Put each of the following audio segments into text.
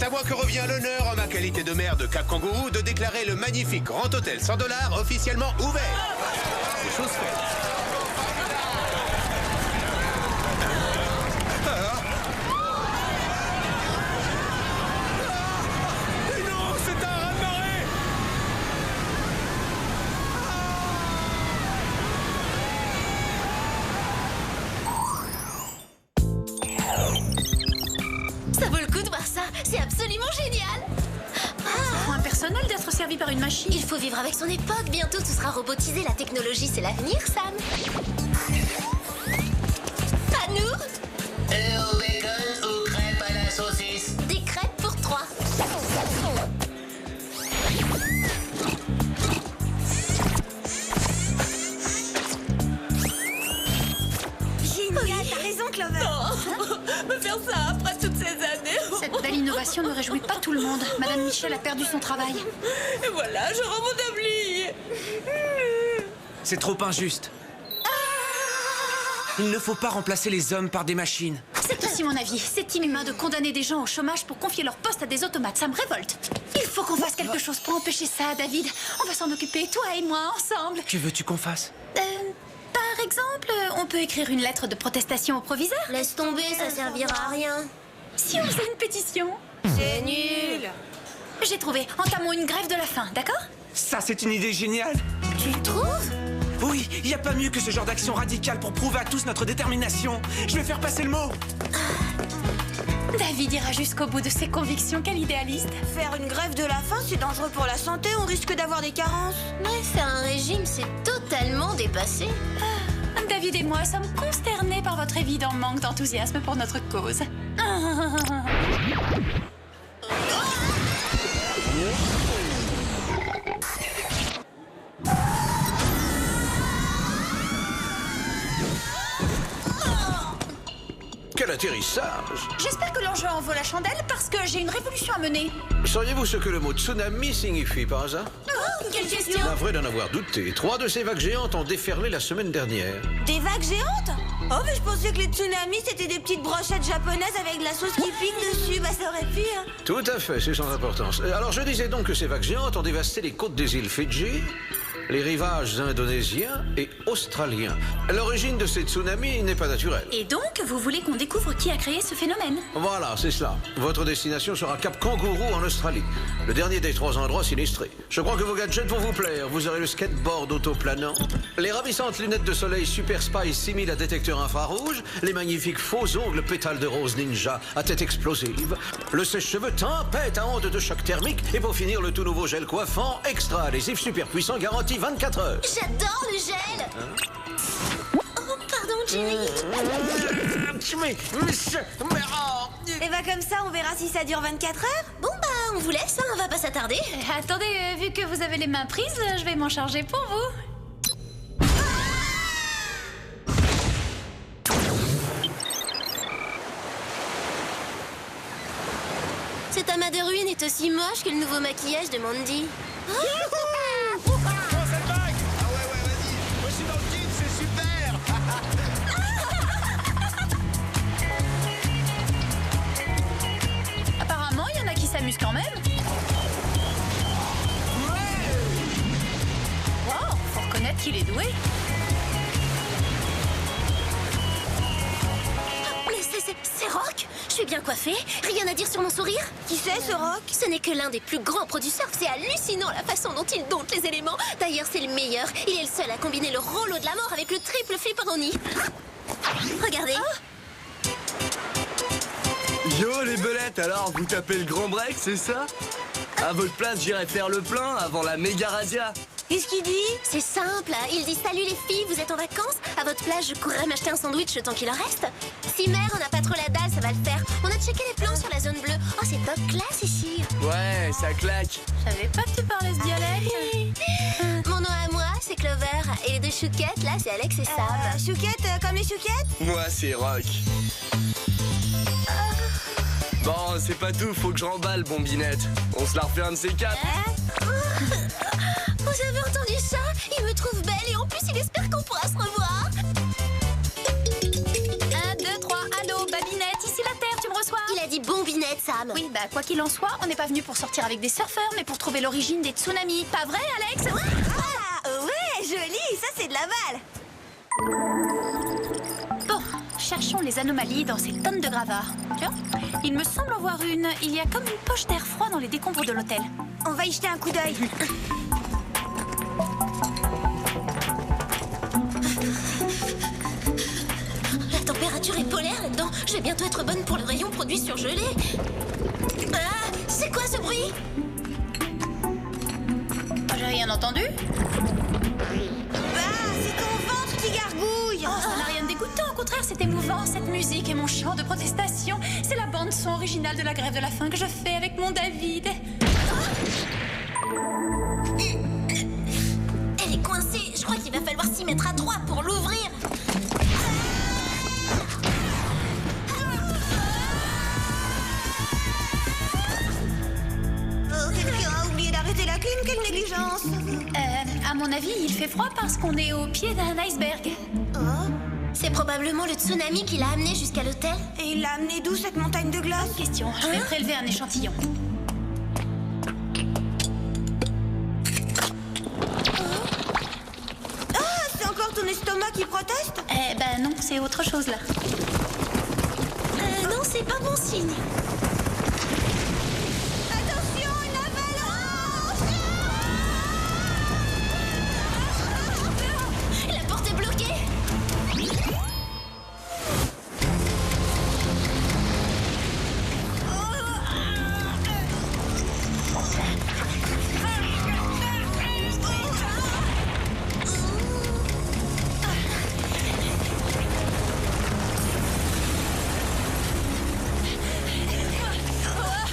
C'est à moi que revient l'honneur, en ma qualité de maire de Cap Kangourou, de déclarer le magnifique Grand Hôtel $100 officiellement ouvert. C'est chose faite. Non, c'est un raz-de-marée. Ça vaut le coup de voir ça, c'est absolument génial. Moins personnel d'être servi par une machine. Il faut vivre avec son époque, bientôt tout sera robotisé, la technologie c'est l'avenir, Sam. À nous. Au bacon ou crêpes à la saucisse? Des crêpes pour 3. Génial, t'as raison, Clover. Me faire ça après toutes ces années. Cette belle innovation ne réjouit pas tout le monde. Madame Michel a perdu son travail. Et voilà, je rends mon tablier. C'est trop injuste. Il ne faut pas remplacer les hommes par des machines. C'est aussi mon avis. C'est inhumain de condamner des gens au chômage pour confier leur poste à des automates. Ça me révolte. Il faut qu'on fasse quelque chose pour empêcher ça, David. On va s'en occuper, toi et moi, ensemble. Que veux-tu qu'on fasse? Par exemple, on peut écrire une lettre de protestation au proviseur. Laisse tomber, ça servira à rien. Si on faisait une pétition. C'est nul. J'ai trouvé. Entamons une grève de la faim, d'accord? Ça, c'est une idée géniale. Tu trouves? Oui, il n'y a pas mieux que ce genre d'action radicale pour prouver à tous notre détermination. Je vais faire passer le mot. David ira jusqu'au bout de ses convictions. Quel idéaliste. Faire une grève de la faim, c'est dangereux pour la santé. On risque d'avoir des carences. Ouais, faire un régime, c'est totalement dépassé. David et moi sommes consternés par votre évident manque d'enthousiasme pour notre cause. Quel atterrissage! J'espère que l'enjeu en vaut la chandelle parce que j'ai une révolution à mener. Sauriez-vous ce que le mot tsunami signifie par hasard? Oh, quelle question! Navré d'en avoir douté. 3 de ces vagues géantes ont déferlé la semaine dernière. Des vagues géantes? Oh, mais je pensais que les tsunamis, c'était des petites brochettes japonaises avec de la sauce qui pique dessus. Bah, ça aurait pu, hein. Tout à fait, c'est sans importance. Alors je disais donc que ces vagues géantes ont dévasté les côtes des îles Fidji, les rivages indonésiens et australiens. L'origine de ces tsunamis n'est pas naturelle. Et donc, vous voulez qu'on découvre qui a créé ce phénomène? Voilà, c'est cela. Votre destination sera Cap Kangourou en Australie, le dernier des 3 endroits sinistrés. Je crois que vos gadgets vont vous plaire. Vous aurez le skateboard autoplanant, les ravissantes lunettes de soleil Super Spy 6000 à détecteur infrarouge, les magnifiques faux ongles pétales de rose ninja à tête explosive, le sèche-cheveux tempête à ondes de choc thermique et pour finir le tout nouveau gel coiffant extra adhésif super puissant garanti 24 heures. J'adore le gel. Oh, pardon, Jerry. Et bah, comme ça, on verra si ça dure 24 heures. Bon, bah, on vous laisse, hein, on va pas s'attarder. Attendez, vu que vous avez les mains prises, je vais m'en charger pour vous. Cet amas de ruines est aussi moche que le nouveau maquillage de Mandy. Apparemment, il y en a qui s'amusent quand même. Wow, faut reconnaître qu'il est doué. Mais c'est Rock. Je suis bien coiffée. Rien à dire sur mon sourire. Qui c'est, ce Rock? Ce n'est que l'un des plus grands producteurs. C'est hallucinant la façon dont il dompte les éléments. D'ailleurs, c'est le meilleur. Il est le seul à combiner le rouleau de la mort avec le triple flipperoni. Regardez. Yo les belettes, alors vous tapez le grand break, c'est ça? À votre place, j'irai faire le plein avant la méga radia. Qu'est-ce qu'il dit? C'est simple. Il dit salut les filles, vous êtes en vacances? À votre place, je courrais m'acheter un sandwich le temps qu'il en reste. Si mère, on n'a pas trop la dalle, ça va le faire. On a checké les plans sur la zone bleue. Oh, c'est top classe ici. Ouais, ça claque. Je savais pas que tu parlais ce dialecte. Mon nom à moi, c'est Clover. Et les deux chouquettes, là, c'est Alex et Sam. Chouquette, comme les chouquettes? Moi, c'est Rock. Bon, c'est pas tout, faut que je remballe, bombinette. On se la refait un de ces quatre. Vous avez entendu ça? Il me trouve belle et en plus, il espère qu'on pourra se revoir. 1, 2, 3, allô, babinette, ici la Terre, tu me reçois? Il a dit bombinette, Sam. Sam. Oui, bah quoi qu'il en soit, on n'est pas venu pour sortir avec des surfeurs, mais pour trouver l'origine des tsunamis. Pas vrai, Alex? Ah, ouais, joli, ça c'est de la balle. Bon, cherchons les anomalies dans ces tonnes de gravats. Tiens, il me semble en voir une. Il y a comme une poche d'air froid dans les décombres de l'hôtel. On va y jeter un coup d'œil. La température est polaire là-dedans. Je vais bientôt être bonne pour le rayon produit surgelé. Ah, c'est quoi ce bruit? J'ai rien entendu. Ah, c'est ton ventre qui gargouille. Oh, ça n'a rien de dégoûtant, au contraire, c'est émouvant, cette musique et mon chant de protestation. C'est la bande-son originale de la grève de la faim que je fais avec mon David. Elle est coincée. Je crois qu'il va falloir s'y mettre à 3 pour l'ouvrir. Oh, quelqu'un a oublié d'arrêter la clim, quelle négligence. À mon avis, il fait froid parce qu'on est au pied d'un iceberg. Oh, c'est probablement le tsunami qui l'a amené jusqu'à l'hôtel. Et il l'a amené d'où cette montagne de glace? Question, je vais prélever un échantillon. Ah, c'est encore ton estomac qui proteste? Eh ben non, c'est autre chose là. Non, c'est pas bon signe. Attention, une avalanche! La porte est bloquée.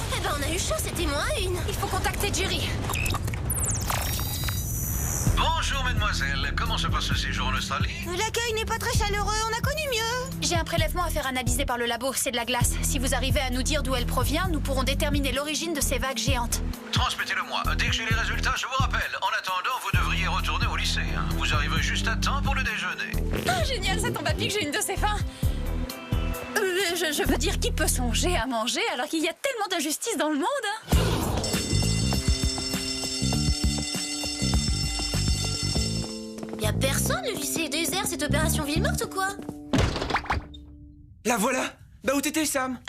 Eh ben, on a eu chaud, c'était moins une. Il faut contacter Jerry. Bonjour, mademoiselle. Comment se passe le séjour en Australie? L'accueil n'est pas très chaleureux, on a connu mieux. J'ai un prélèvement à faire analyser par le labo, c'est de la glace. Si vous arrivez à nous dire d'où elle provient, nous pourrons déterminer l'origine de ces vagues géantes. Transmettez-le-moi. Dès que j'ai les résultats, je vous rappelle. En attendant, vous devriez retourner au lycée. Vous arrivez juste à temps pour le déjeuner. Ah, génial, ça tombe à pic, j'ai une de ces fins. Je veux dire, qui peut songer à manger alors qu'il y a tellement d'injustice dans le monde? Y a personne, le lycée est désert, cette opération ville morte ou quoi? La voilà. Bah où t'étais, Sam?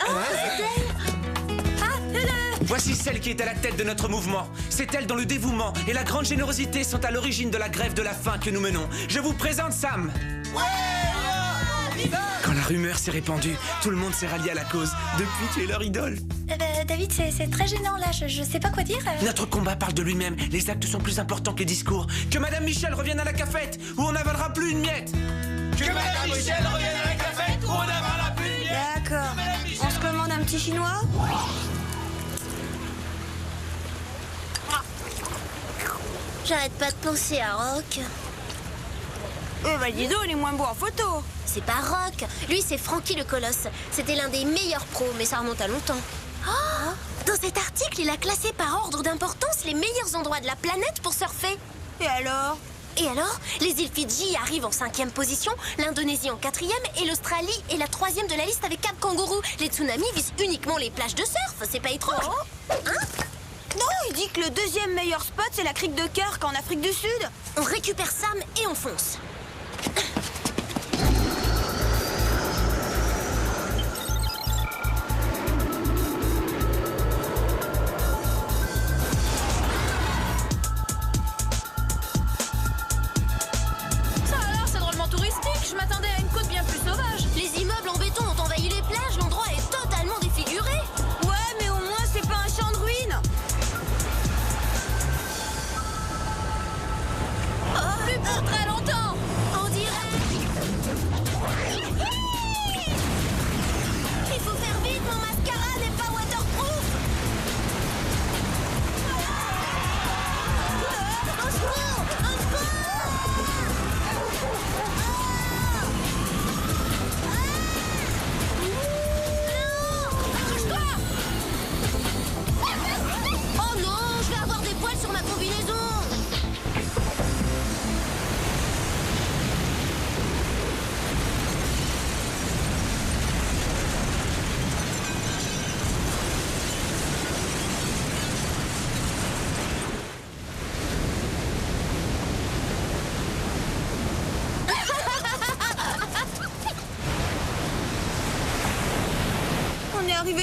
Voici celle qui est à la tête de notre mouvement. C'est elle dont le dévouement et la grande générosité sont à l'origine de la grève de la faim que nous menons. Je vous présente Sam. Quand la rumeur s'est répandue, tout le monde s'est rallié à la cause. Depuis, tu es leur idole. David, c'est très gênant là, je sais pas quoi dire. Notre combat parle de lui-même. Les actes sont plus importants que les discours. Que Madame Michel revienne à la cafette, où on n'avalera plus une miette. Que Madame Michel revienne à la cafette, où on n'avalera plus une miette. D'accord. On se commande un petit chinois? J'arrête pas de penser à Rock. Bah dis donc, il est moins beau en photo. C'est pas Rock. Lui, c'est Frankie le Colosse. C'était l'un des meilleurs pros, mais ça remonte à longtemps. Oh, dans cet article, il a classé par ordre d'importance les meilleurs endroits de la planète pour surfer. Et alors? Et alors, les îles Fidji arrivent en 5e position, l'Indonésie en 4e et l'Australie est la 3e de la liste avec Cap Kangourou. Les tsunamis visent uniquement les plages de surf, c'est pas étrange. Hein? Non, il dit que le deuxième meilleur spot, c'est la crique de Kirk en Afrique du Sud. On récupère Sam et on fonce. Ça alors, c'est drôlement touristique, je m'attendais à une côte bien plus sauvage. Les immeubles en béton ont envahi les plages, l'endroit est totalement défiguré. Ouais, mais au moins, c'est pas un champ de ruines. Plus pour très longtemps.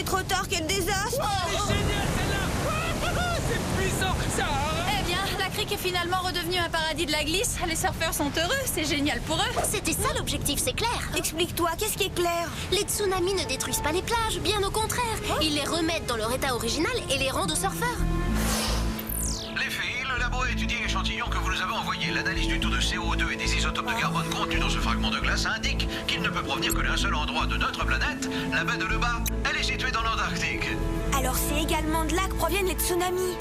trop tard, quel désastre! C'est puissant, ça. Eh bien, la crique est finalement redevenue un paradis de la glisse. Les surfeurs sont heureux, c'est génial pour eux. C'était ça l'objectif, c'est clair. Explique-toi, qu'est-ce qui est clair? Les tsunamis ne détruisent pas les plages, bien au contraire. Ils les remettent dans leur état original et les rendent aux surfeurs. Les filles, le labo a étudié l'échantillon que vous nous avez envoyé. L'analyse du taux de CO2 et des isotopes de carbone contenus dans ce fragment de glace indique qu'il ne peut provenir que d'un seul endroit de notre planète, la baie de Leba. Elle est située dans l'Antarctique. Alors c'est également de là que proviennent les tsunamis.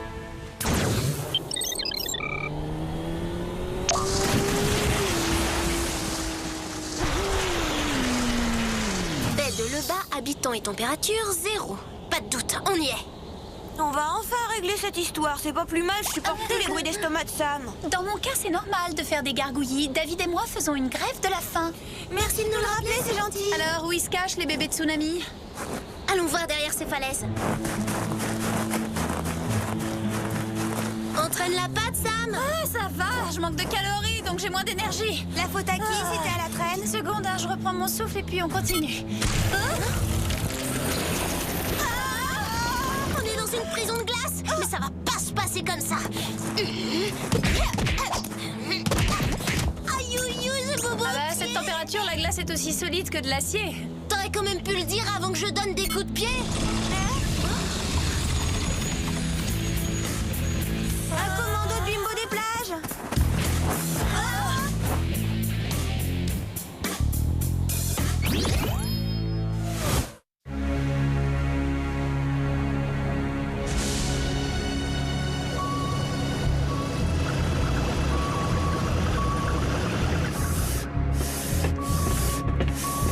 Baie de Leba, habitants et température 0. Pas de doute, on y est. On va enfin régler cette histoire, c'est pas plus mal, je supporte plus les bruits d'estomac de Sam. Dans mon cas, c'est normal de faire des gargouillis. David et moi faisons une grève de la faim. Merci de nous le rappeler, c'est gentil. Alors, où ils se cachent, les bébés tsunamis? Allons voir derrière ces falaises. Entraîne la patte, Sam. Ah, ça va, je manque de calories, donc j'ai moins d'énergie. La faute à qui si t'es à la traîne? Une seconde, hein, je reprends mon souffle et puis on continue. On est dans une prison de glace, mais ça va pas se passer comme ça. Aïe, aïe, aïe, c'est bobo. Ah bah, à cette température, la glace est aussi solide que de l'acier. T'aurais quand même pu le dire avant que je donne des coups de pied. Un commando de bimbo des plages.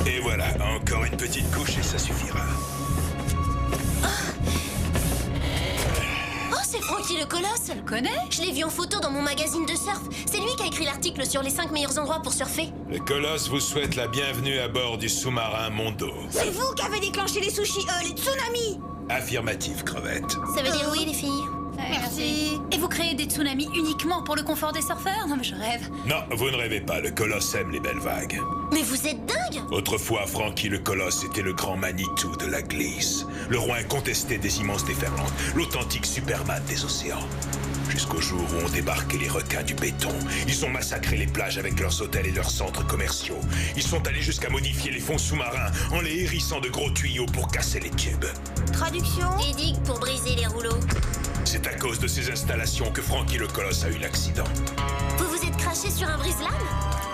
Et voilà, encore une petite couche et ça suffira. Oh, c'est Frankie le Colosse. Tu le connais? Je l'ai vu en photo dans mon magazine de surf. C'est lui qui a écrit l'article sur les 5 meilleurs endroits pour surfer. Le Colosse vous souhaite la bienvenue à bord du sous-marin Mondo. C'est vous qui avez déclenché les sushis, les tsunamis. Affirmative, crevette. Ça veut dire oui, les filles. Merci. Et vous créez des tsunamis uniquement pour le confort des surfeurs? Non mais je rêve. Non, vous ne rêvez pas, le Colosse aime les belles vagues. Mais vous êtes dingue. Autrefois, Frankie le Colosse était le grand Manitou de la glisse, le roi incontesté des immenses déferlantes, l'authentique Superman des océans. Jusqu'au jour où ont débarqué les requins du béton. Ils ont massacré les plages avec leurs hôtels et leurs centres commerciaux. Ils sont allés jusqu'à modifier les fonds sous-marins en les hérissant de gros tuyaux pour casser les tubes. Traduction? Des digues pour briser les rouleaux. C'est à cause de ces installations que Frankie le Colosse a eu l'accident. Vous vous êtes craché sur un brise-lames?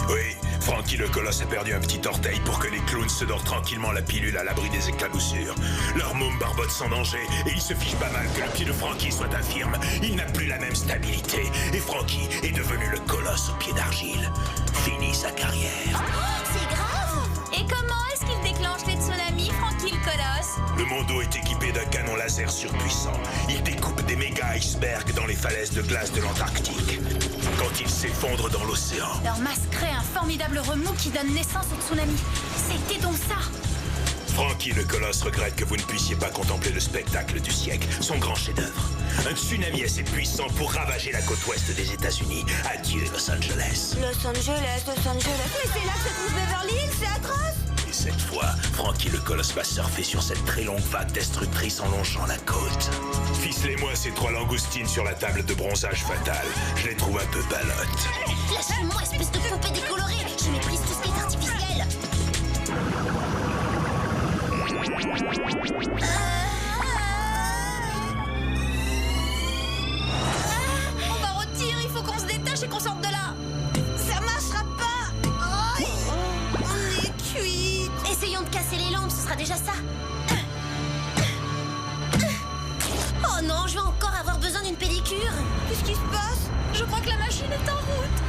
Oui, Frankie le Colosse a perdu un petit orteil pour que les clowns se dorent tranquillement la pilule à l'abri des éclaboussures. Leur môme barbote sans danger et il se fiche pas mal que le pied de Frankie soit infirme. Il n'a plus la même stabilité et Frankie est devenu le Colosse au pied d'argile. Fini sa carrière. Oh, c'est grave. Et comment est-ce qu'il déclenche les tsunamis, Frankie le Colosse? Le Mondo est équipé d'un canon laser surpuissant. Il découpe des méga icebergs dans les falaises de glace de l'Antarctique. Quand ils s'effondrent dans l'océan, Leur masse crée un formidable remous qui donne naissance au tsunami. C'était donc ça. Frankie le Colosse regrette que vous ne puissiez pas contempler le spectacle du siècle, son grand chef-d'œuvre. Un tsunami assez puissant pour ravager la côte ouest des États-Unis. Adieu Los Angeles. Los Angeles. Mais c'est là que se trouve Beverly Hills, c'est atroce. Et cette fois, Frankie le Colosse va surfer sur cette très longue vague destructrice en longeant la côte. Ficelez-moi ces 3 langoustines sur la table de bronzage fatal. Je les trouve un peu balottes. Lâchez-moi, espèce de poupée décolorée. Je méprise tout ce qui est artificiel. On va retirer, il faut qu'on se détache et qu'on sorte de là. Ça marchera pas. On est cuit. Essayons de casser les lampes, ce sera déjà ça. Oh non, je vais encore avoir besoin d'une pédicure. Qu'est-ce qui se passe? Je crois que la machine est en route.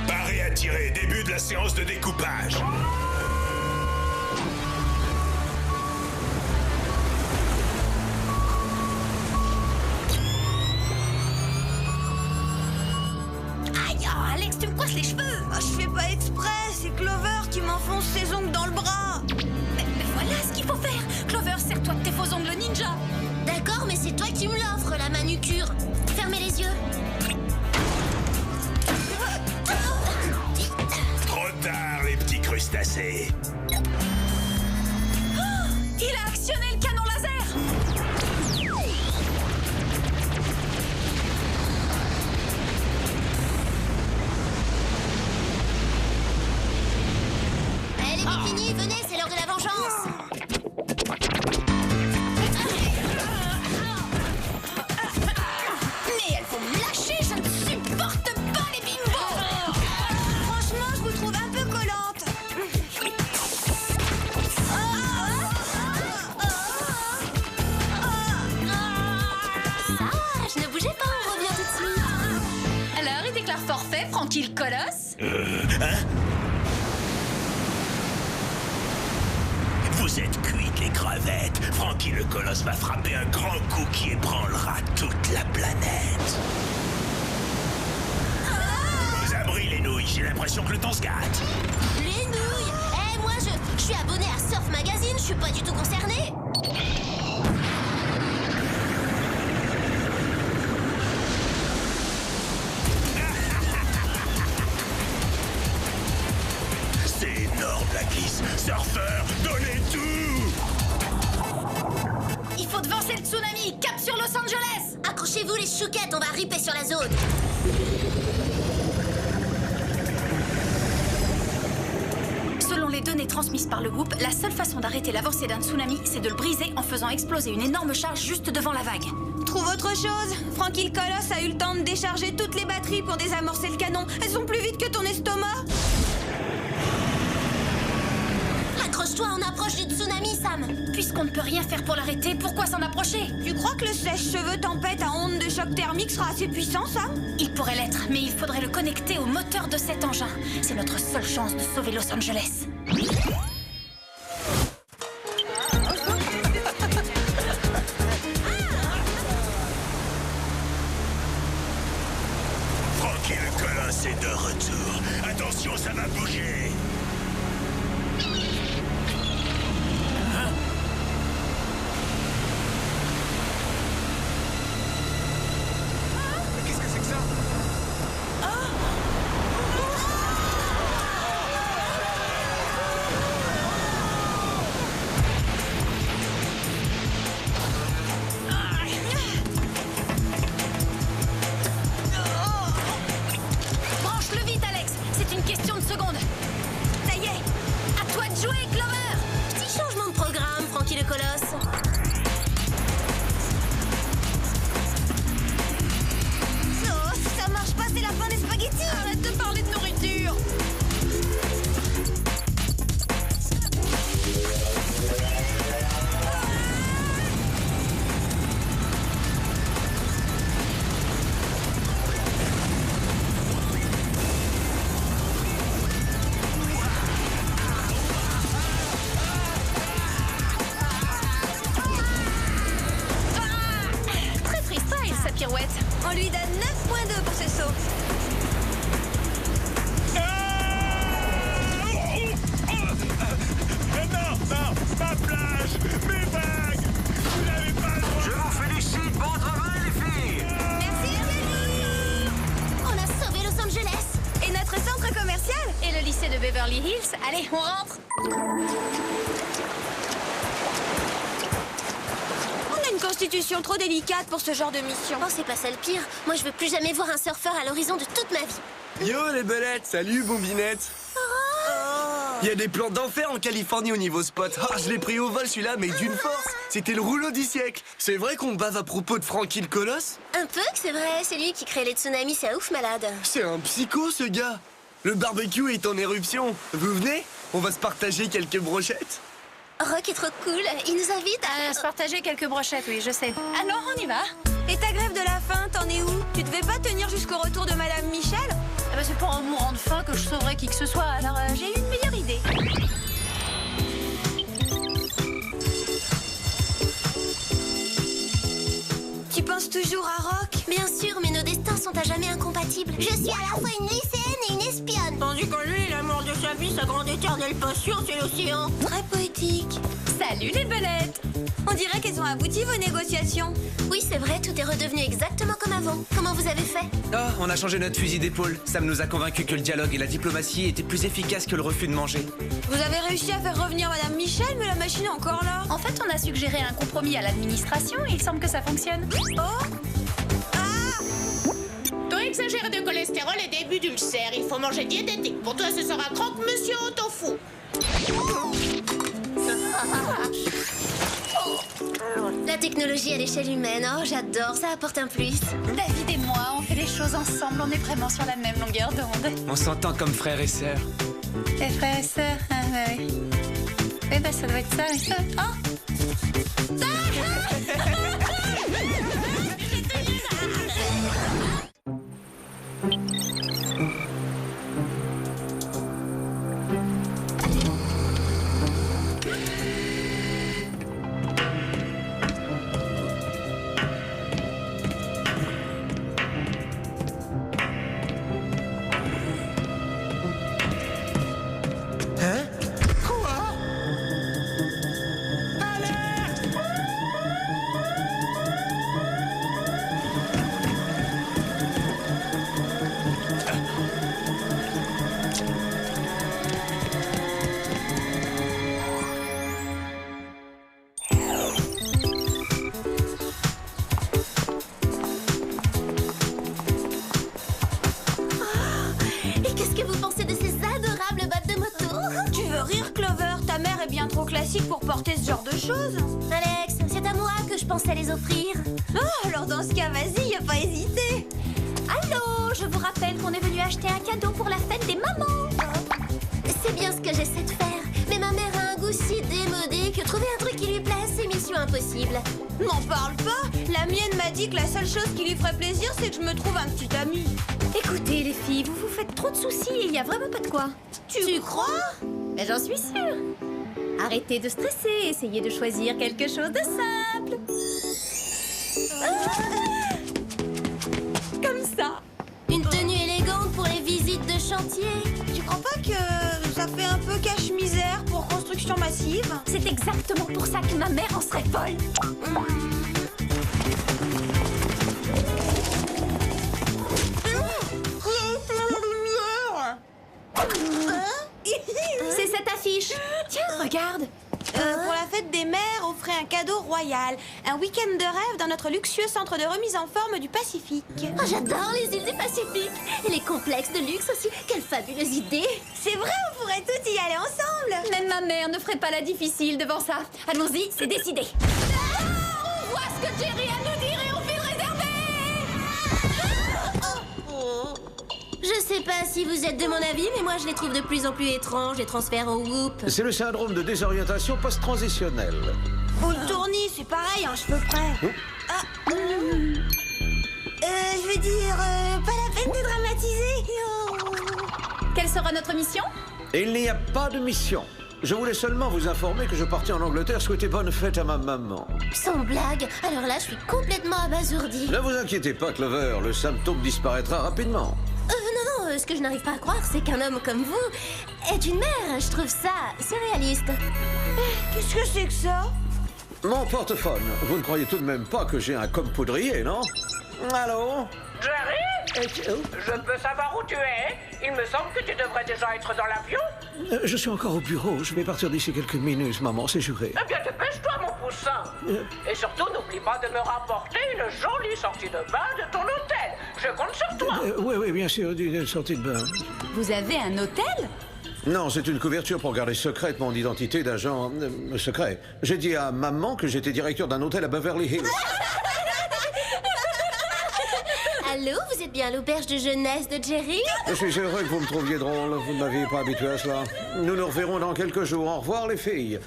Parez à tirer, début de la séance de découpage. Aïe, oh, Alex, tu me coinces les cheveux. Oh, je fais pas exprès, c'est Clover qui m'enfonce ses ongles dans le bras. Mais voilà ce qu'il faut faire. Clover, serre-toi de tes faux ongles ninja. D'accord, mais c'est toi qui me l'offres, la manucure. Fermez les yeux. Trop tard. passer. Il a actionné le canon laser! Allez, les bikinis, venez, c'est l'heure de la vengeance. Mais elles vont me lâcher, je ne supporte pas les bimbos! Franchement, je vous trouve un peu collante. Sage, ne bougez pas, on revient tout de suite. Alors, il déclare forfait, Francky le colosse? Vous êtes cuites, les crevettes. Francky le colosse va frapper un grand coup qui ébranlera toute la planète. Vous abris les nouilles, j'ai l'impression que le temps se gâte. Les nouilles. Eh, moi, je suis abonné à Surf Magazine, je suis pas du tout concerné. C'est énorme, la glisse. Surfeur, donnez tout. Il faut devancer le tsunami! Cap sur Los Angeles! Accrochez-vous les chouquettes, on va ripper sur la zone. Selon les données transmises par le groupe, la seule façon d'arrêter l'avancée d'un tsunami, c'est de le briser en faisant exploser une énorme charge juste devant la vague. Trouve autre chose. Francky le colosse a eu le temps de décharger toutes les batteries pour désamorcer le canon. Elles sont plus vite que ton estomac. Accroche-toi, on approche du tsunami, Sam. Puisqu'on ne peut rien faire pour l'arrêter, pourquoi s'en approcher? Tu crois que le sèche-cheveux tempête à onde de choc thermique sera assez puissant, Sam? Il pourrait l'être, mais il faudrait le connecter au moteur de cet engin. C'est notre seule chance de sauver Los Angeles. Francky le colosse est de retour. Attention, ça va bouger. Qu'est-ce que c'est que ça? Branche-le vite, Alex. C'est une question de secondes. Ça y est. À toi de jouer, Clover. Petit changement de programme, Francky le colosse. Oh, si ça marche pas, c'est la fin des spaghettis. Arrête de parler de nourriture. Très freestyle, sa pirouette. On lui donne 9.2 pour ce saut. Non, ma plage, mes vagues. Vous n'avez pas le droit. Je vous félicite, bon travail, les filles. Merci, Virginie. On a sauvé Los Angeles. Et notre centre commercial? Et le lycée de Beverly Hills. Allez, on rentre. On a une constitution trop délicate pour ce genre de mission. Oh, c'est pas ça le pire. Moi, je veux plus jamais voir un surfeur à l'horizon de toute ma vie. Yo les belettes, salut Bombinette. Il y a des plans d'enfer en Californie au niveau spot. Ah, je l'ai pris au vol celui-là, mais d'une force. C'était le rouleau du siècle. C'est vrai qu'on bave à propos de Francky le colosse? Un peu que c'est vrai, c'est lui qui crée les tsunamis, c'est un ouf malade. C'est un psycho ce gars. Le barbecue est en éruption. Vous venez? On va se partager quelques brochettes. Rock est trop cool, il nous invite à... Se partager quelques brochettes, oui, je sais. Alors, on y va. Et ta grève de la faim, t'en es où? Tu devais pas tenir jusqu'au retour de Madame Michel? Ah bah, c'est pas en mourant de faim que je sauverai qui que ce soit, alors j'ai une meilleure idée. Tu penses toujours à Rock? Bien sûr, mais nos destins sont à jamais incompatibles. Je suis à la fois une lycéenne et une espionne. Tandis que lui, l'amour de sa vie, sa grande éternelle passion, c'est l'océan. Très poétique. Salut les belettes. On dirait qu'elles ont abouti vos négociations. Oui, c'est vrai, tout est redevenu exactement comme comme avant. Comment vous avez fait? Oh, on a changé notre fusil d'épaule. Sam nous a convaincus que le dialogue et la diplomatie étaient plus efficaces que le refus de manger. Vous avez réussi à faire revenir Madame Michel, mais la machine est encore là. En fait, on a suggéré un compromis à l'administration et il semble que ça fonctionne. Oh. Taux exagéré de cholestérol et début d'ulcère. Il faut manger diététique. Pour toi, ce sera croque-monsieur au tofu. La technologie à l'échelle humaine, oh j'adore, ça apporte un plus. David et moi, on fait les choses ensemble, on est vraiment sur la même longueur d'onde. On s'entend comme frères et sœurs. Les frères et sœurs, ah ouais. Eh ben ça doit être ça. Oh! Classique pour porter ce genre de choses. Alex, c'est à moi que je pensais les offrir. Oh, alors dans ce cas, vas-y, y a pas hésité. Allô, je vous rappelle qu'on est venu acheter un cadeau pour la fête des mamans. C'est bien ce que j'essaie de faire. Mais ma mère a un goût si démodé que trouver un truc qui lui plaise, c'est mission impossible. M'en parle pas. La mienne m'a dit que la seule chose qui lui ferait plaisir, c'est que je me trouve un petit ami. Écoutez les filles, vous vous faites trop de soucis et il y a vraiment pas de quoi. Tu crois? Mais j'en suis sûre. Arrêtez de stresser, essayez de choisir quelque chose de simple. Comme ça. Une tenue élégante pour les visites de chantier. Tu crois pas que ça fait un peu cache-misère pour construction massive? C'est exactement pour ça que ma mère en serait folle. C'est cette affiche. Tiens, regarde. Pour la fête des mères, offrez un cadeau royal. Un week-end de rêve dans notre luxueux centre de remise en forme du Pacifique. Oh, j'adore les îles du Pacifique. Et les complexes de luxe aussi. Quelle fabuleuse idée. C'est vrai, on pourrait tous y aller ensemble. Même ma mère ne ferait pas la difficile devant ça. Allons-y, c'est décidé. On voit ce que Jerry a à nous dire et on fait le réserver. Je sais pas si vous êtes de mon avis, mais moi je les trouve de plus en plus étranges, les transferts au Whoop. C'est le syndrome de désorientation post-transitionnelle. Ou le tournis, c'est pareil, un cheveu près. Je veux dire, pas la peine de dramatiser. Quelle sera notre mission? Il n'y a pas de mission. Je voulais seulement vous informer que je partais en Angleterre souhaiter bonne fête à ma maman. Sans blague, alors là je suis complètement abasourdie. Ne vous inquiétez pas, Clover, le symptôme disparaîtra rapidement. Non, ce que je n'arrive pas à croire, c'est qu'un homme comme vous est une mère. Je trouve ça surréaliste. Qu'est-ce que c'est que ça? Mon portephone. Vous ne croyez tout de même pas que j'ai un comme poudrier, non? Allô? Jerry? Je peux savoir où tu es? Il me semble que tu devrais déjà être dans l'avion. Je suis encore au bureau. Je vais partir d'ici quelques minutes, maman, c'est juré. Eh bien, dépêche-toi, mon poussin. Et surtout, n'oublie pas de me rapporter une jolie sortie de bain de ton hôtel. Je compte sur toi. Oui, bien sûr, une sortie de bain. Vous avez un hôtel? Non, c'est une couverture pour garder secrète mon identité d'agent secret. J'ai dit à maman que j'étais directeur d'un hôtel à Beverly Hills. Allô, vous êtes bien à l'auberge de jeunesse de Jerry? Je suis heureux que vous me trouviez drôle. Vous ne m'aviez pas habitué à cela. Nous nous reverrons dans quelques jours. Au revoir, les filles.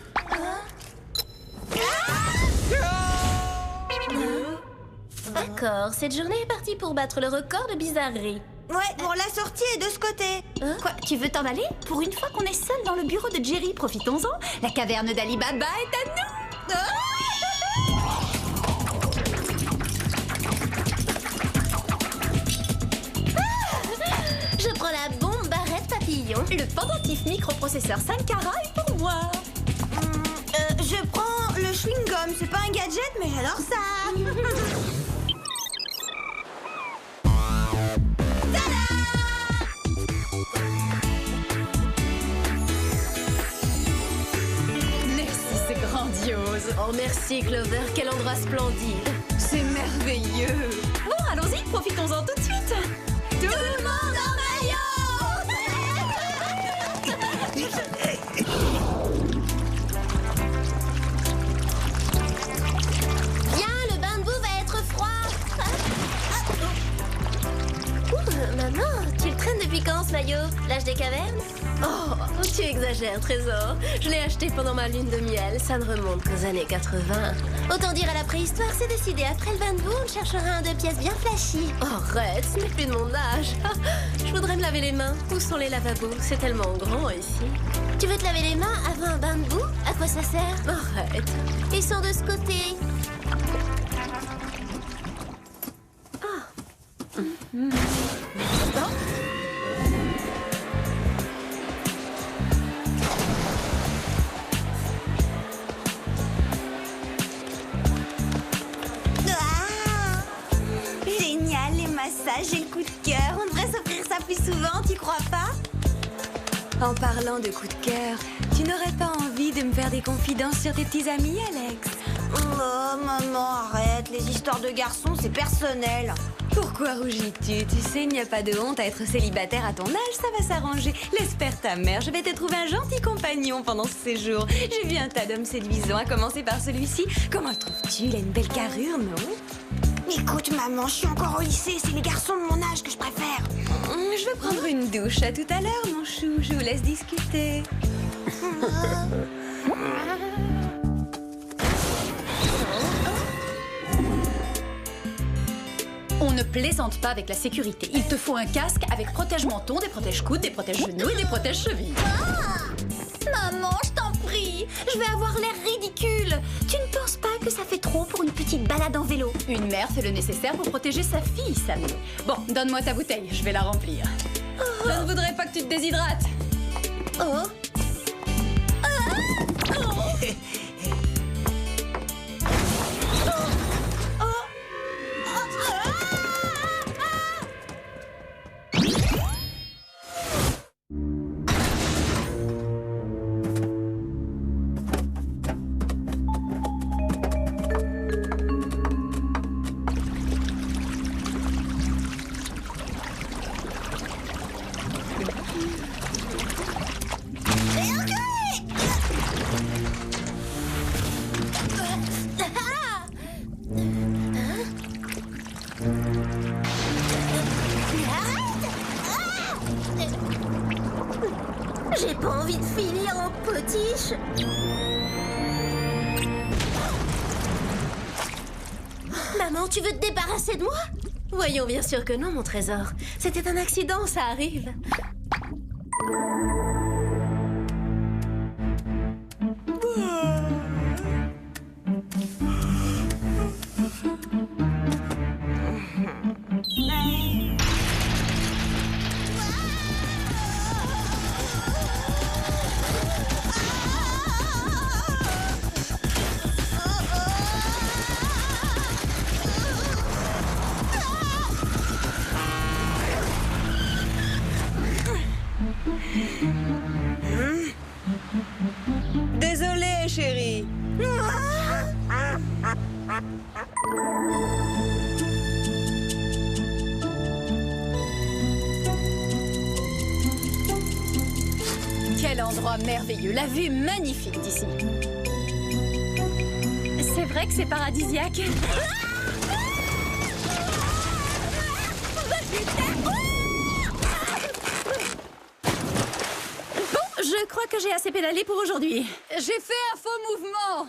D'accord, cette journée est partie pour battre le record de bizarrerie. Ouais, bon, la sortie est de ce côté. Quoi, tu veux t'en aller? Pour une fois qu'on est seul dans le bureau de Jerry, profitons-en. La caverne d'Ali Baba est à nous. Je prends la bombe barrette papillon. Le pendentif microprocesseur Sankara est pour moi. Je prends le chewing-gum. C'est pas un gadget, mais j'adore ça. Merci Clover, quel endroit splendide. C'est merveilleux. Bon, allons-y, profitons-en tout de suite. Tout le monde en Viens, le bain de boue va être froid. Maman, tu le traînes depuis quand ce maillot? L'âge des cavernes? Oh, tu exagères, Trésor. Je l'ai acheté pendant ma lune de miel. Ça ne remonte qu'aux années 80. Autant dire à la préhistoire, c'est décidé. Après le bain de boue, on cherchera un 2 pièces bien flashy. Arrête, ce n'est plus de mon âge. Je voudrais me laver les mains. Où sont les lavabos? C'est tellement grand ici. Tu veux te laver les mains avant un bain de boue? À quoi ça sert? Arrête. Ils sont de ce côté. Génial, les massages et le coup de cœur. On devrait s'offrir ça plus souvent, tu crois pas? En parlant de coup de cœur, tu n'aurais pas envie de me faire des confidences sur tes petits amis, Alex? Oh, maman, arrête. Les histoires de garçons, c'est personnel. Pourquoi rougis-tu? Tu sais, il n'y a pas de honte à être célibataire à ton âge, ça va s'arranger. Laisse faire ta mère, je vais te trouver un gentil compagnon pendant ce séjour. J'ai vu un tas d'hommes séduisants, à commencer par celui-ci. Comment le trouves-tu? Il a une belle carrure, non? Écoute, maman, je suis encore au lycée, c'est les garçons de mon âge que je préfère. Je vais prendre une douche. À tout à l'heure, mon chou, je vous laisse discuter. On ne plaisante pas avec la sécurité. Il te faut un casque avec protège-menton, des protège-coudes, des protège-genoux et des protège-chevilles. Maman, je t'en prie. Je vais avoir l'air ridicule. Tu ne penses pas que ça fait trop pour une petite balade en vélo? Une mère fait le nécessaire pour protéger sa fille, Sammy. Bon, donne-moi ta bouteille, je vais la remplir. Je ne voudrais pas que tu te déshydrates. Oh. J'ai pas envie de finir en potiche. Maman, tu veux te débarrasser de moi? Voyons, bien sûr que non, mon trésor. C'était un accident, ça arrive. Désolée, chérie. Quel endroit merveilleux, la vue magnifique d'ici. C'est vrai que c'est paradisiaque. Bon, je crois que j'ai assez pédalé pour aujourd'hui. J'ai fait un faux mouvement.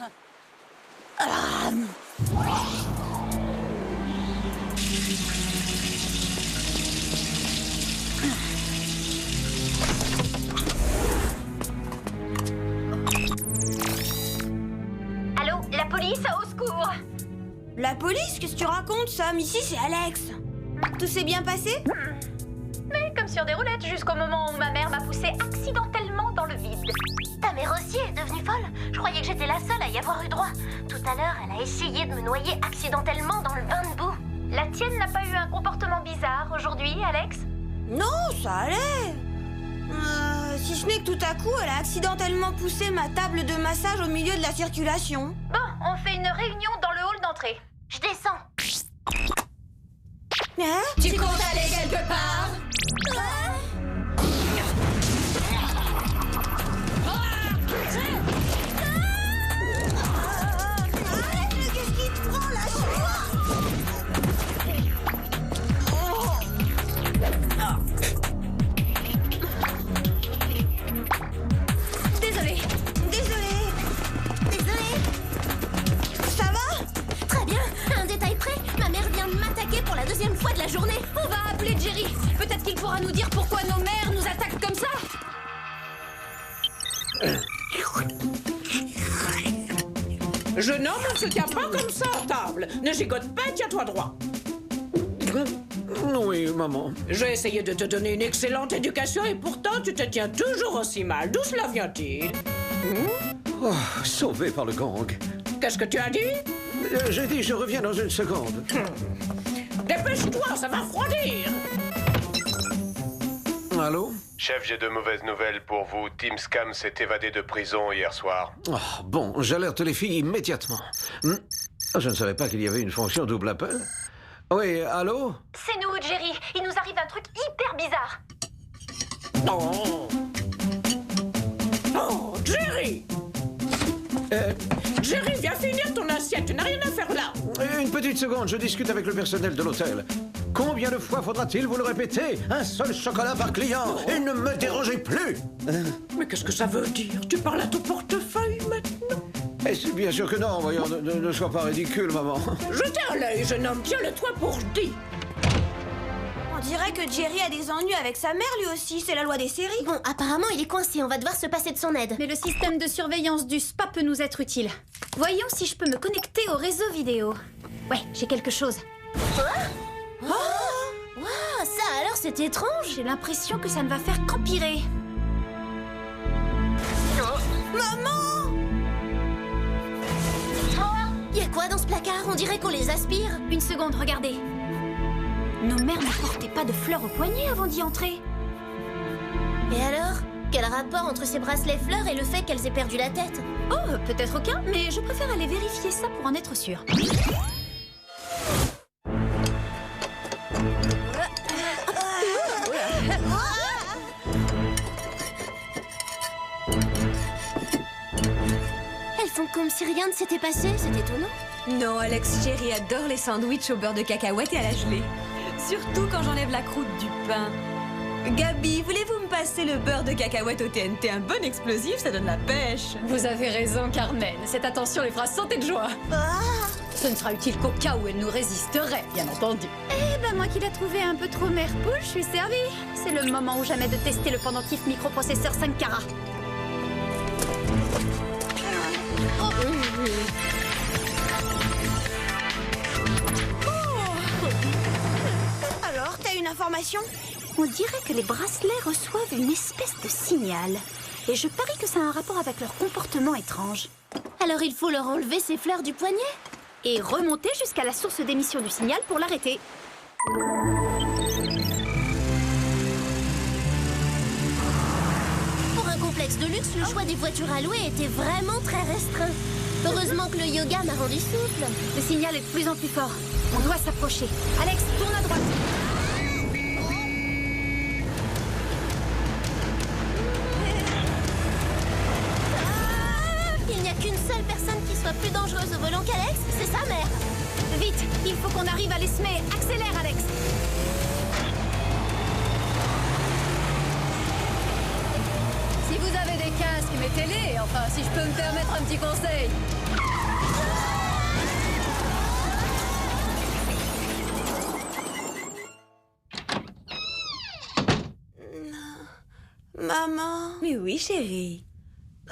Allô, la police, au secours. La police? Qu'est-ce que tu racontes, Sam? Ici, c'est Alex. Tout s'est bien passé? Mais comme sur des roulettes, jusqu'au moment où ma mère m'a poussée accidentellement dans le vide. Ta mère aussi est devenue folle. Je croyais que j'étais la seule à y avoir eu droit. Tout à l'heure, elle a essayé de me noyer accidentellement dans le bain de boue. La tienne n'a pas eu un comportement bizarre aujourd'hui, Alex? Non, ça allait. Si ce n'est que tout à coup, elle a accidentellement poussé ma table de massage au milieu de la circulation. Bon, on fait une réunion dans le hall d'entrée. Je descends. Hein? Tu comptes aller quelque part? Qu'est-ce qui te prend, lâche-moi? Désolée. Ça va? Très bien. Un détail près, ma mère vient de m'attaquer pour la deuxième fois de la journée. On va appeler Jerry. Peut-être qu'il pourra nous dire pourquoi nos mères nous attaquent comme ça. Jeune homme, on se tient pas comme ça à table. Ne gigote pas, tiens-toi droit. Oui, maman. J'ai essayé de te donner une excellente éducation et pourtant tu te tiens toujours aussi mal. D'où cela vient-il? Oh, sauvé par le gang. Qu'est-ce que tu as dit? J'ai dit je reviens dans une seconde. Dépêche-toi, ça va refroidir. Allô? Chef, j'ai de mauvaises nouvelles pour vous. Tim Scam s'est évadé de prison hier soir. Oh, bon, j'alerte les filles immédiatement. Je ne savais pas qu'il y avait une fonction double appel. Oui, allô? C'est nous, Jerry. Il nous arrive un truc hyper bizarre. Oh, Jerry! Jerry, viens finir ton assiette. Tu n'as rien à faire là. Une petite seconde, je discute avec le personnel de l'hôtel. Combien de fois faudra-t-il vous le répéter? Un seul chocolat par client et ne me dérangez plus. Mais qu'est-ce que ça veut dire? Tu parles à ton portefeuille maintenant? Bien sûr que non, voyons, ne sois pas ridicule, maman. Jetez un l'œil, jeune homme, tiens-le-toi pour dit. On dirait que Jerry a des ennuis avec sa mère lui aussi, c'est la loi des séries. Bon, apparemment, il est coincé. On va devoir se passer de son aide. Mais le système de surveillance du spa peut nous être utile. Voyons si je peux me connecter au réseau vidéo. Ouais, j'ai quelque chose. Wow, ça alors, c'est étrange. J'ai l'impression que ça ne va faire qu'empirer. Maman! Y a quoi dans ce placard? On dirait qu'on les aspire. Une seconde, regardez. Nos mères ne portaient pas de fleurs au poignet avant d'y entrer. Et alors? Quel rapport entre ces bracelets fleurs et le fait qu'elles aient perdu la tête? Oh, peut-être aucun, mais je préfère aller vérifier ça pour en être sûre. Elles font comme si rien ne s'était passé, c'est étonnant. Non, Alex, Jerry adore les sandwichs au beurre de cacahuète et à la gelée. Surtout quand j'enlève la croûte du pain. Gabi, voulez-vous me passer le beurre de cacahuète au TNT? Un bon explosif, ça donne la pêche. Vous avez raison, Carmen. Cette attention les fera sauter de joie. Ce ne sera utile qu'au cas où elle nous résisterait, bien entendu. Eh ben, moi qui l'ai trouvé un peu trop mère poule, je suis servie. C'est le moment ou jamais de tester le pendentif microprocesseur 5 carats. Alors, t'as une information? On dirait que les bracelets reçoivent une espèce de signal. Et je parie que ça a un rapport avec leur comportement étrange. Alors il faut leur enlever ces fleurs du poignet? Et remonter jusqu'à la source d'émission du signal pour l'arrêter. Pour un complexe de luxe, le choix des voitures à louer était vraiment très restreint. Heureusement que le yoga m'a rendu souple. Le signal est de plus en plus fort. On doit s'approcher. Alex, tourne à droite. Il n'y a qu'une seule personne qui soit plus dangereuse au volant qu'Alex, c'est sa mère. Vite, il faut qu'on arrive à l'ESME. Accélère, Alex. Si vous avez des casques, mettez-les. Enfin, si je peux me permettre un petit conseil. Maman? Mais oui, chérie.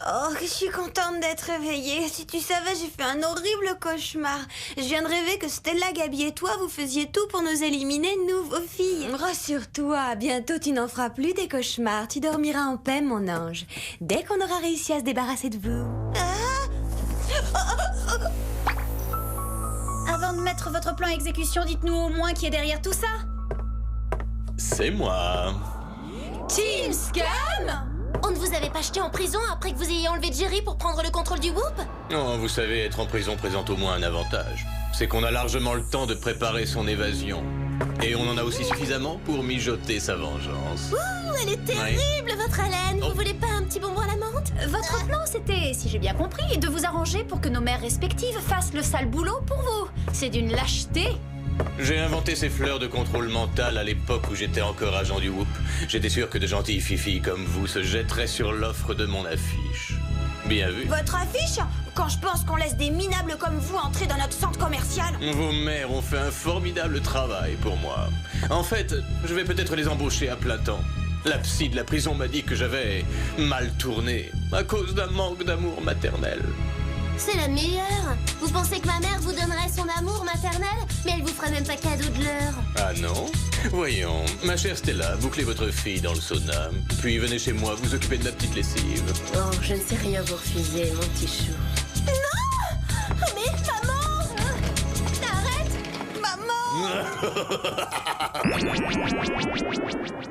Oh, je suis contente d'être réveillée. Si tu savais, j'ai fait un horrible cauchemar. Je viens de rêver que Stella, Gabi et toi, vous faisiez tout pour nous éliminer, nous, vos filles. Rassure-toi, bientôt tu n'en feras plus des cauchemars. Tu dormiras en paix, mon ange. Dès qu'on aura réussi à se débarrasser de vous. Avant de mettre votre plan à exécution, dites-nous au moins qui est derrière tout ça. C'est moi. Team Scam? On ne vous avait pas jeté en prison après que vous ayez enlevé Jerry pour prendre le contrôle du Whoop? Oh, vous savez, être en prison présente au moins un avantage. C'est qu'on a largement le temps de préparer son évasion. Et on en a aussi suffisamment pour mijoter sa vengeance. Ouh, elle est terrible, votre haleine. Vous voulez pas un petit bonbon à la menthe? Votre plan, c'était, si j'ai bien compris, de vous arranger pour que nos mères respectives fassent le sale boulot pour vous. C'est d'une lâcheté. J'ai inventé ces fleurs de contrôle mental à l'époque où j'étais encore agent du Whoop. J'étais sûr que de gentilles fifilles comme vous se jetteraient sur l'offre de mon affiche. Bien vu. Votre affiche? Quand je pense qu'on laisse des minables comme vous entrer dans notre centre commercial. Vos mères ont fait un formidable travail pour moi. En fait, je vais peut-être les embaucher à plein temps. La psy de la prison m'a dit que j'avais mal tourné à cause d'un manque d'amour maternel. C'est la meilleure. Vous pensez que ma mère vous donnerait son amour maternel, mais elle vous ferait même pas cadeau de l'heure. Ah non? Voyons, ma chère Stella, bouclez votre fille dans le sauna. Puis venez chez moi vous occuper de la petite lessive. Oh, je ne sais rien vous refuser, mon petit chou. Non! Mais maman! Arrête! Maman!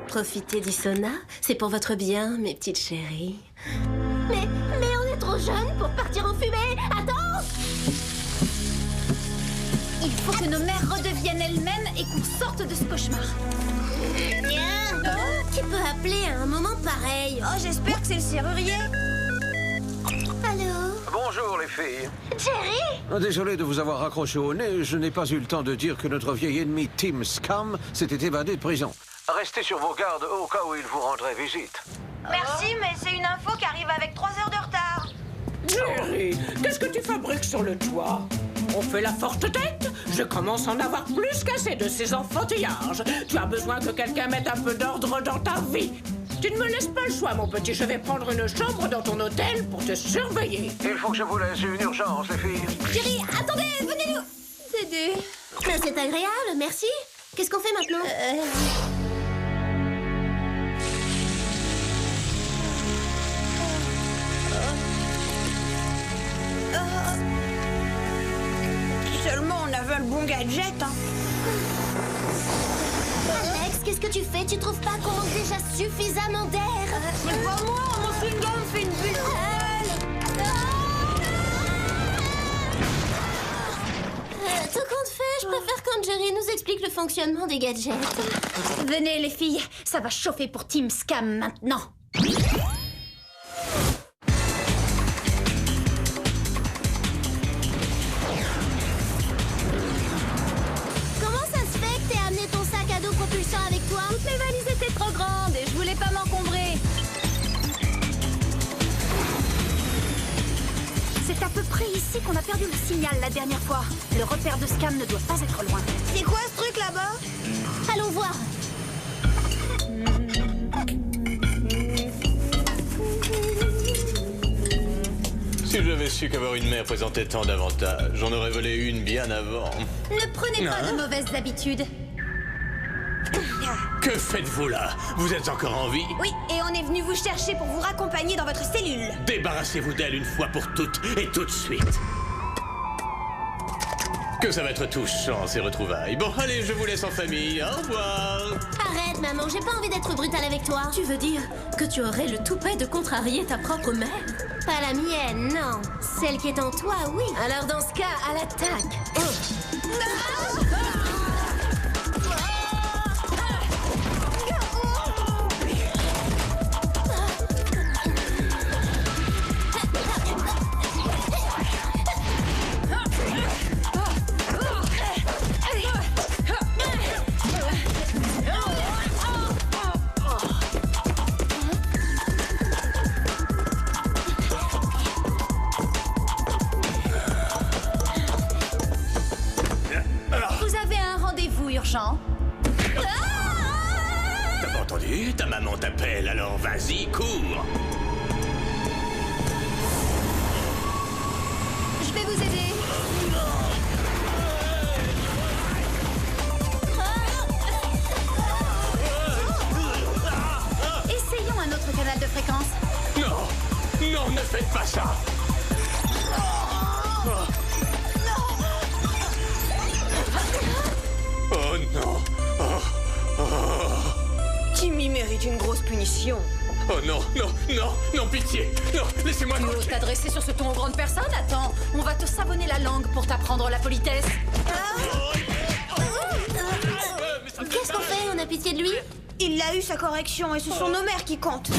Profitez du sauna, c'est pour votre bien, mes petites chéries. Mais on est trop jeunes pour partir en fumée. Attends! Il faut que nos mères redeviennent elles-mêmes et qu'on sorte de ce cauchemar. Qui peut appeler à un moment pareil? Oh, j'espère que c'est le serrurier. Allô? Bonjour les filles. Jerry? Désolé de vous avoir raccroché au nez, je n'ai pas eu le temps de dire que notre vieil ennemi Team Scam s'était évadé de prison. Restez sur vos gardes au cas où il vous rendrait visite. Merci, mais c'est une info qui arrive avec 3 heures de retard. Jerry, qu'est-ce que tu fabriques sur le toit? On fait la forte tête? Je commence à en avoir plus qu'assez de ces enfantillages. Tu as besoin que quelqu'un mette un peu d'ordre dans ta vie. Tu ne me laisses pas le choix, mon petit. Je vais prendre une chambre dans ton hôtel pour te surveiller. Il faut que je vous laisse, j'ai une urgence, les filles. Jerry, attendez, venez nous aider. C'est agréable, merci. Qu'est-ce qu'on fait maintenant? Seulement on avait le bon gadget, hein. Alex, qu'est-ce que tu fais? Tu trouves pas qu'on manque déjà suffisamment d'air? Mais pas moi, mon chewing-gum fait une bulle. Tout compte fait, je préfère quand Jerry nous explique le fonctionnement des gadgets. Venez les filles, ça va chauffer pour Team Scam maintenant. Comment ça se fait que t'aies amené ton sac à dos propulsant avec toi? Toutes mes valises étaient trop grandes et je voulais pas m'encombrer. C'est à peu près ici qu'on a perdu le signal la dernière fois. Le repère de Scam ne doit pas être loin. C'est quoi ce truc là-bas? Allons voir. Si j'avais su qu'avoir une mère présentait tant d'avantages, j'en aurais volé une bien avant. Ne prenez pas de mauvaises habitudes. Que faites-vous là? Vous êtes encore en vie? Oui, et on est venu vous chercher pour vous raccompagner dans votre cellule. Débarrassez-vous d'elle une fois pour toutes et tout de suite. Que ça va être touchant, ces retrouvailles. Bon, allez, je vous laisse en famille. Au revoir. Arrête, maman, j'ai pas envie d'être brutale avec toi. Tu veux dire que tu aurais le toupet de contrarier ta propre mère? Pas la mienne, non. Celle qui est en toi, oui. Alors dans ce cas, à l'attaque. Vous avez un rendez-vous urgent. T'as pas entendu? Ta maman t'appelle, alors vas-y, cours. Je vais vous aider. Essayons un autre canal de fréquence. Non, non, ne faites pas ça. Oh non. Timmy mérite mérite une grosse punition. Oh non, non, non, non, pitié. Non, laissez-moi... Tu oses t'adresser sur ce ton aux grandes personnes? Attends, on va te savonner la langue pour t'apprendre la politesse. Qu'est-ce qu'on fait? On a pitié de lui? Il a eu sa correction et ce sont nos mères qui comptent.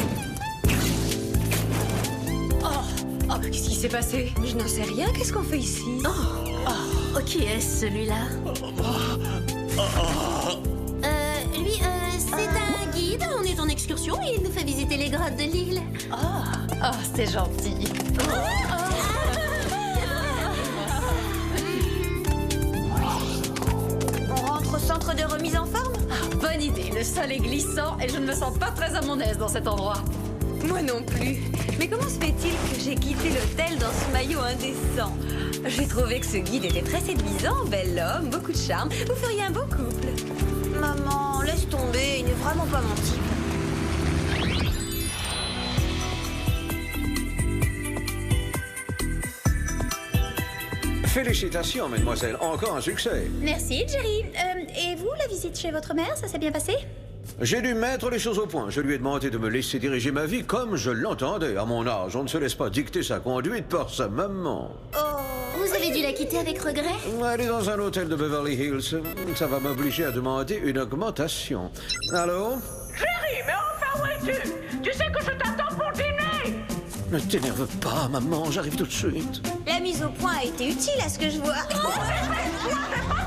Oh, qu'est-ce qui s'est passé? Je n'en sais rien, qu'est-ce qu'on fait ici? Oh, qui est-ce celui-là? Lui, c'est un guide. On est en excursion et il nous fait visiter les grottes de l'île. Oh, c'est gentil. On rentre au centre de remise en forme? Bonne idée, le sol est glissant et je ne me sens pas très à mon aise dans cet endroit. Moi non plus. Mais comment se fait-il que j'ai quitté l'hôtel dans ce maillot indécent? J'ai trouvé que ce guide était très séduisant, bel homme, beaucoup de charme. Vous feriez un beau couple. Maman, laisse tomber, il n'est vraiment pas mon type. Félicitations, mademoiselle. Encore un succès. Merci, Jerry. Et vous, la visite chez votre mère, ça s'est bien passé? J'ai dû mettre les choses au point. Je lui ai demandé de me laisser diriger ma vie comme je l'entendais. À mon âge, on ne se laisse pas dicter sa conduite par sa maman. Vous avez dû la quitter avec regret? Elle est dans un hôtel de Beverly Hills. Ça va m'obliger à demander une augmentation. Allô? Jerry, mais enfin où es-tu? Tu sais que je t'attends pour dîner. Ne t'énerve pas, maman. J'arrive tout de suite. La mise au point a été utile à ce que je vois. C'est pas